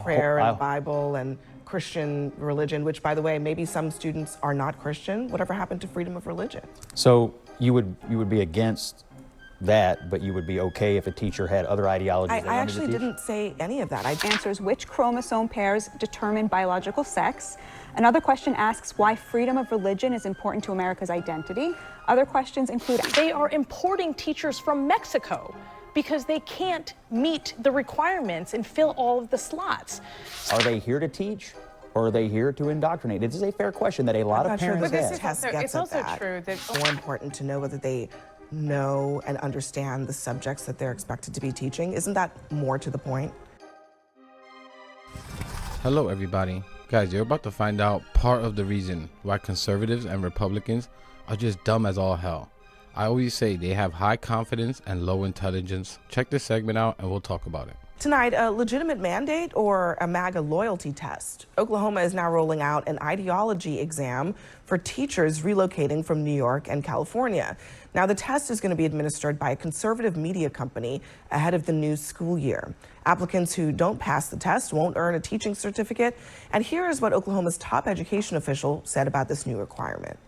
prayer and Bible and Christian religion, which, by the way, maybe some students are not Christian. Whatever happened to freedom of religion? So you would be against that, but you would be okay if a teacher had other ideologies. I actually didn't say any of that. Answers which chromosome pairs determine biological sex. Another question asks why freedom of religion is important to America's identity. Other questions include... They are importing teachers from Mexico because they can't meet the requirements and fill all of the slots. Are they here to teach, or are they here to indoctrinate? This is a fair question that a lot of parents have. It's also true that it's more important to know whether they know and understand the subjects that they're expected to be teaching. Isn't that more to the point? Hello, everybody. Guys, you're about to find out part of the reason why conservatives and Republicans are just dumb as all hell. I always say they have high confidence and low intelligence. Check this segment out and we'll talk about it. Tonight, a legitimate mandate or a MAGA loyalty test? Oklahoma is now rolling out an ideology exam for teachers relocating from New York and California. Now, the test is going to be administered by a conservative media company ahead of the new school year. Applicants who don't pass the test won't earn a teaching certificate. And here is what Oklahoma's top education official said about this new requirement.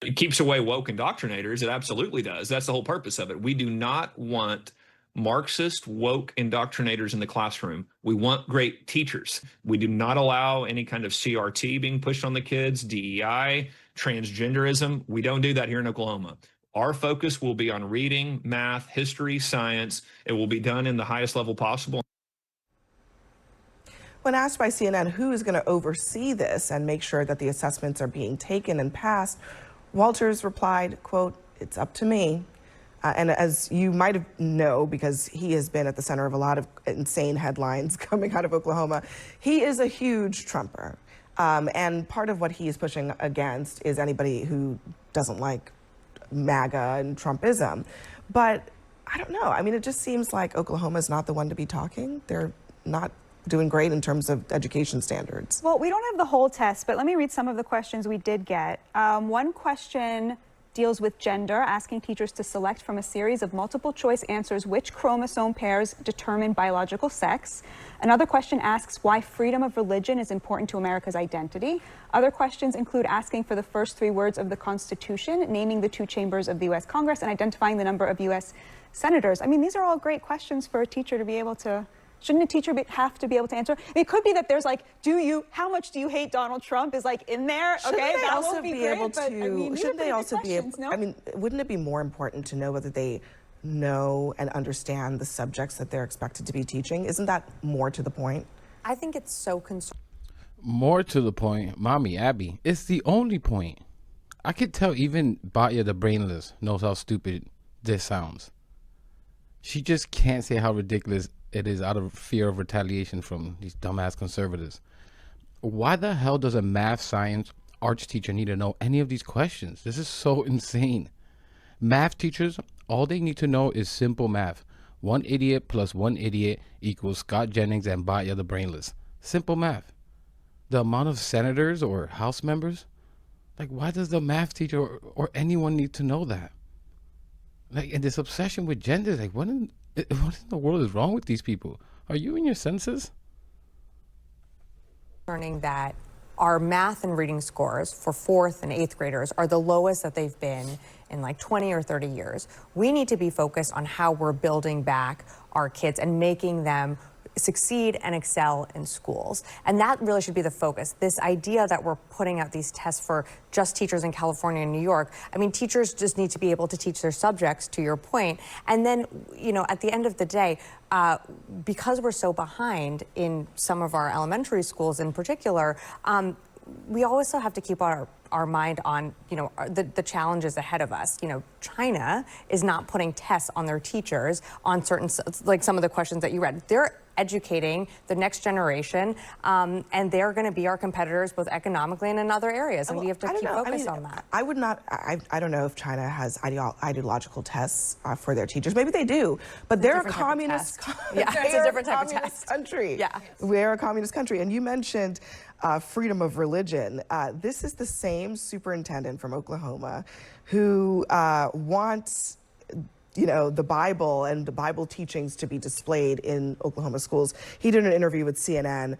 It keeps away woke indoctrinators. It absolutely does. That's the whole purpose of it. We do not want Marxist woke indoctrinators in the classroom. We want great teachers. We do not allow any kind of CRT being pushed on the kids, DEI, transgenderism. We don't do that here in Oklahoma. Our focus will be on reading, math, history, science. It will be done in the highest level possible. When asked by CNN who is going to oversee this and make sure that the assessments are being taken and passed, Walters replied, quote, "It's up to me." And as you might know, because he has been at the center of a lot of insane headlines coming out of Oklahoma, he is a huge Trumper. And part of what he is pushing against is anybody who doesn't like MAGA and Trumpism. But I don't know. I mean, it just seems like Oklahoma is not the one to be talking. They're not doing great in terms of education standards. Well, we don't have the whole test, but let me read some of the questions we did get. One question deals with gender, asking teachers to select from a series of multiple choice answers which chromosome pairs determine biological sex. Another question asks why freedom of religion is important to America's identity. Other questions include asking for the first three words of the Constitution, naming the two chambers of the U.S. Congress, and identifying the number of U.S. senators. I mean, these are all great questions for a teacher to be able to... Shouldn't a teacher have to be able to answer? It could be that there's like, how much do you hate Donald Trump is like in there? Shouldn't okay, they that also won't be be able great, to, but, I mean, shouldn't they also be able, no? I mean, wouldn't it be more important to know whether they know and understand the subjects that they're expected to be teaching? Isn't that more to the point? I think it's so concerning. More to the point, Mommy Abby, it's the only point. I could tell even Batya the brainless knows how stupid this sounds. She just can't say how ridiculous it is out of fear of retaliation from these dumbass conservatives. Why the hell does a math, science, arts teacher need to know any of these questions? This is so insane. Math teachers, all they need to know is simple math. One idiot plus one idiot equals Scott Jennings and Batya the brainless. Simple math. The amount of senators or House members, like why does the math teacher or anyone need to know that? Like, and this obsession with gender, like what in the world is wrong with these people? Are you in your senses? Learning that our math and reading scores for 4th and 8th graders are the lowest that they've been in like 20 or 30 years. We need to be focused on how we're building back our kids and making them succeed and excel in schools. And that really should be the focus. This idea that we're putting out these tests for just teachers in California and New York, I mean, teachers just need to be able to teach their subjects, to your point. And then, you know, at the end of the day, because we're so behind in some of our elementary schools in particular, we also have to keep our mind on, you know, the challenges ahead of us. You know, China is not putting tests on their teachers on certain, like some of the questions that you read. They're educating the next generation, and they're going to be our competitors both economically and in other areas, and we have to keep focused on that. I would not, I don't know if China has ideological tests for their teachers. Maybe they do, but they're a communist country. Yeah, it's a different type of test. Country. Yeah. We're a communist country. And you mentioned freedom of religion. This is the same superintendent from Oklahoma who wants the Bible and the Bible teachings to be displayed in Oklahoma schools. He did an interview with CNN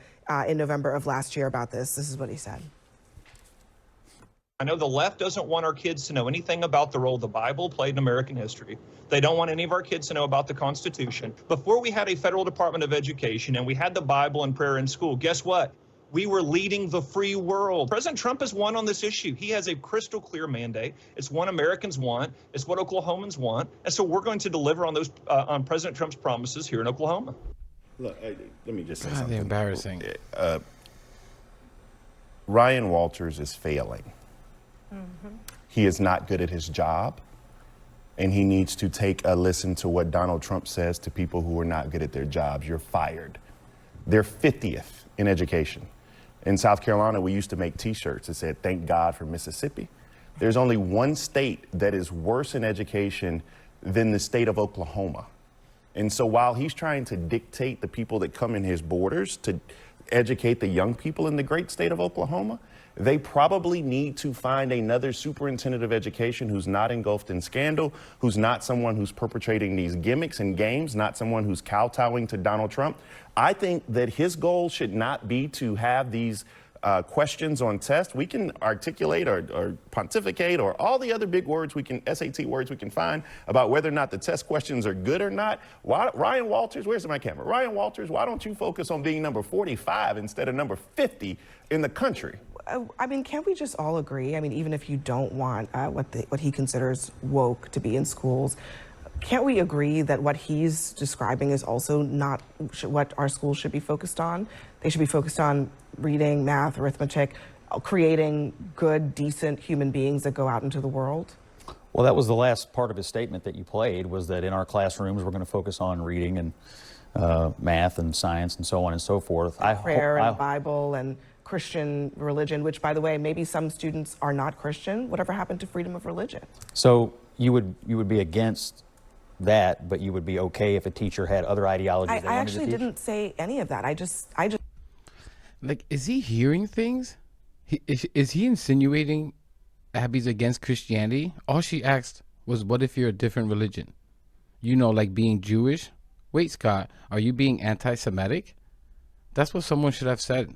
in November of last year about this. This is what he said. I know the left doesn't want our kids to know anything about the role the Bible played in American history. They don't want any of our kids to know about the Constitution. Before we had a federal Department of Education and we had the Bible and prayer in school, guess what? We were leading the free world. President Trump has won on this issue. He has a crystal clear mandate. It's what Americans want. It's what Oklahomans want. And so we're going to deliver on those on President Trump's promises here in Oklahoma. Look, let me just say God, something. embarrassing. Ryan Walters is failing. He is not good at his job, and he needs to take a listen to what Donald Trump says to people who are not good at their jobs. You're fired. They're 50th in education. In South Carolina, we used to make T-shirts that said, "Thank God for Mississippi." There's only one state that is worse in education than the state of Oklahoma. And so while he's trying to dictate the people that come in his borders to educate the young people in the great state of Oklahoma, they probably need to find another superintendent of education who's not engulfed in scandal, who's not someone who's perpetrating these gimmicks and games, not someone who's kowtowing to Donald Trump. I think that his goal should not be to have these questions on tests. We can articulate or pontificate or all the other big words SAT words we can find about whether or not the test questions are good or not. Ryan Walters, where's my camera? Ryan Walters, why don't you focus on being number 45 instead of number 50 in the country? I mean, can't we just all agree? I mean, even if you don't want what he considers woke to be in schools, can't we agree that what he's describing is also not what our schools should be focused on? They should be focused on reading, math, arithmetic, creating good, decent human beings that go out into the world? Well, that was the last part of his statement that you played, was that in our classrooms we're going to focus on reading and math and science and so on and so forth. Prayer and Bible and Christian religion, which, by the way, maybe some students are not Christian. Whatever happened to freedom of religion? So you would be against that, but you would be okay if a teacher had other ideologies they I wanted to actually teach? didn't say any of that. I just Like, is he hearing things? Is he insinuating Abby's against Christianity? All she asked was, what if you're a different religion? Like being Jewish? Wait, Scott, are you being anti-Semitic? That's what someone should have said.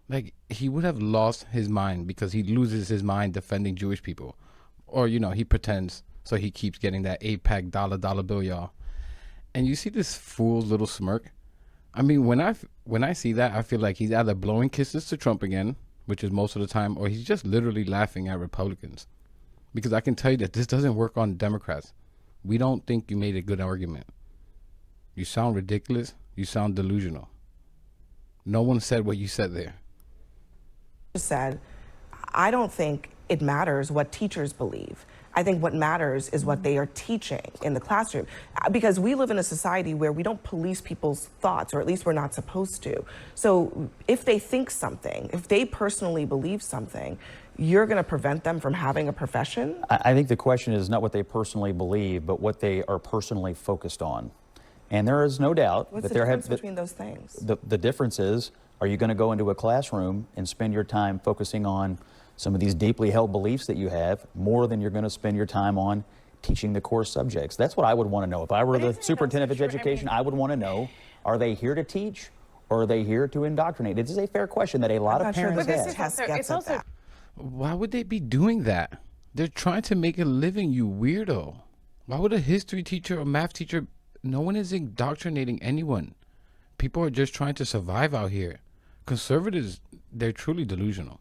Like, he would have lost his mind because he loses his mind defending Jewish people. Or, he pretends, so he keeps getting that $8-pack dollar bill, y'all. And you see this fool's little smirk? I mean, when I see that, I feel like he's either blowing kisses to Trump again, which is most of the time, or he's just literally laughing at Republicans. Because I can tell you that this doesn't work on Democrats. We don't think you made a good argument. You sound ridiculous. You sound delusional. No one said what you said there. said, I don't think it matters what teachers believe. I think what matters is what they are teaching in the classroom, because we live in a society where we don't police people's thoughts, or at least we're not supposed to. So if they think something, if they personally believe something, you're going to prevent them from having a profession? I think the question is not what they personally believe, but what they are personally focused on. And there is no doubt What's that the there difference between those things? The difference is, are you going to go into a classroom and spend your time focusing on some of these deeply held beliefs that you have more than you're going to spend your time on teaching the core subjects? That's what I would want to know. If I were the superintendent of education, I would want to know, are they here to teach or are they here to indoctrinate? This is a fair question that a lot of parents have. Why would they be doing that? They're trying to make a living, you weirdo. Why would a history teacher or math teacher? No one is indoctrinating anyone. People are just trying to survive out here. Conservatives, they're truly delusional.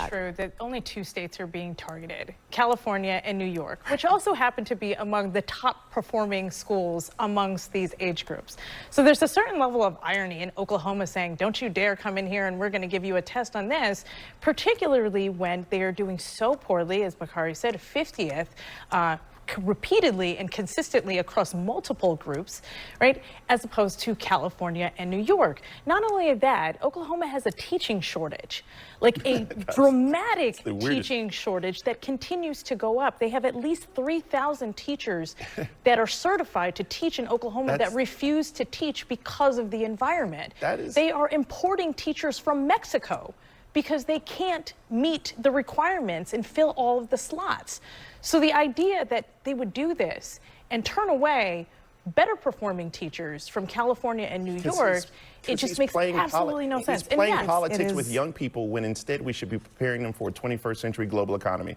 True that only 2 states are being targeted, California and New York, which also happen to be among the top performing schools amongst these age groups. So there's a certain level of irony in Oklahoma saying, don't you dare come in here and we're going to give you a test on this, particularly when they are doing so poorly, as Bakari said, 50th, repeatedly and consistently across multiple groups, right, as opposed to California and New York. Not only that, Oklahoma has a teaching shortage, like a dramatic teaching shortage that continues to go up. They have at least 3,000 teachers that are certified to teach in Oklahoma that refuse to teach because of the environment. They are importing teachers from Mexico because they can't meet the requirements and fill all of the slots. So the idea that they would do this and turn away better performing teachers from California and New York, it just makes absolutely no sense. He's playing And yes, politics with young people when instead we should be preparing them for a 21st century global economy.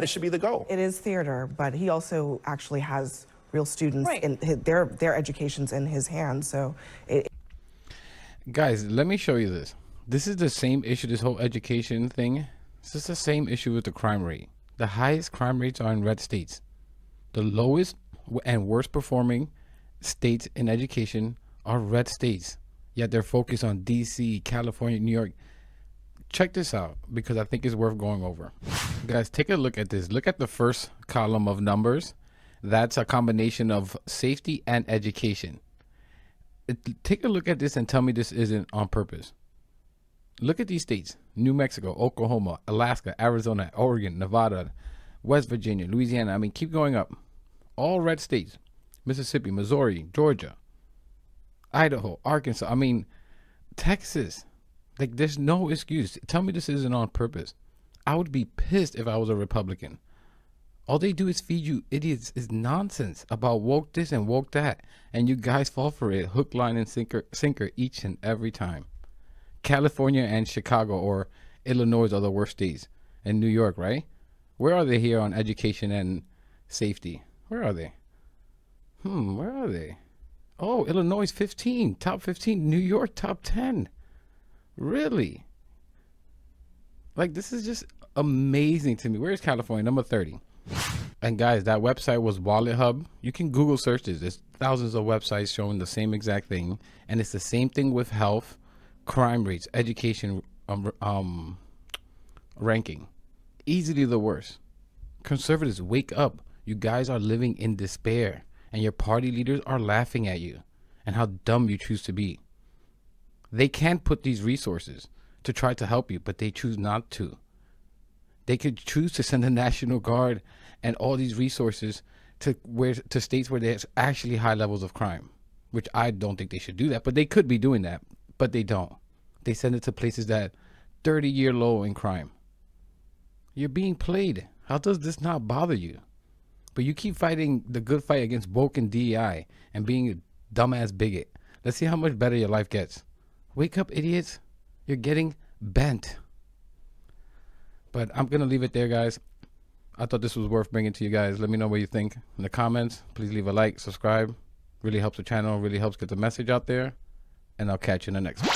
Should be the goal. It is theater, but he also actually has real students, Right. in their education's in his hands. So Guys, let me show you this. This is the same issue, this whole education thing. This is the same issue with the crime rate. The highest crime rates are in red states. The lowest and worst performing states in education are red states. Yet they're focused on DC, California, New York. Check this out because I think it's worth going over. Guys, take a look at this. Look at the first column of numbers. That's a combination of safety and education. Take a look at this and tell me this isn't on purpose. Look at these states: New Mexico, Oklahoma, Alaska, Arizona, Oregon, Nevada, West Virginia, Louisiana. I mean, keep going up. All red states. Mississippi, Missouri, Georgia, Idaho, Arkansas. I mean, Texas. Like, there's no excuse. Tell me this isn't on purpose. I would be pissed if I was a Republican. All they do is feed you idiots is nonsense about woke this and woke that. And you guys fall for it. Hook, line, and sinker each and every time. California and Chicago or Illinois are the worst states. And New York, right? Where are they here on education and safety? Where are they? Where are they? Oh, Illinois 15, top 15. New York, top 10. Really? Like, this is just amazing to me. Where's California? Number 30. And guys, that website was Wallet Hub. You can Google search this. There's thousands of websites showing the same exact thing. And it's the same thing with health, crime rates, education ranking. Easily the worst. Conservatives, wake up. You guys are living in despair. And your party leaders are laughing at you and how dumb you choose to be. They can put these resources to try to help you, but they choose not to. They could choose to send the National Guard and all these resources to states where there's actually high levels of crime, which I don't think they should do that, but they could be doing that, but they don't. They send it to places that 30-year low in crime. You're being played. How does this not bother you? But you keep fighting the good fight against woke and DEI and being a dumbass bigot. Let's see how much better your life gets. Wake up, idiots. You're getting bent. But I'm going to leave it there, guys. I thought this was worth bringing to you guys. Let me know what you think in the comments. Please leave a like, subscribe. Really helps the channel, really helps get the message out there. And I'll catch you in the next one.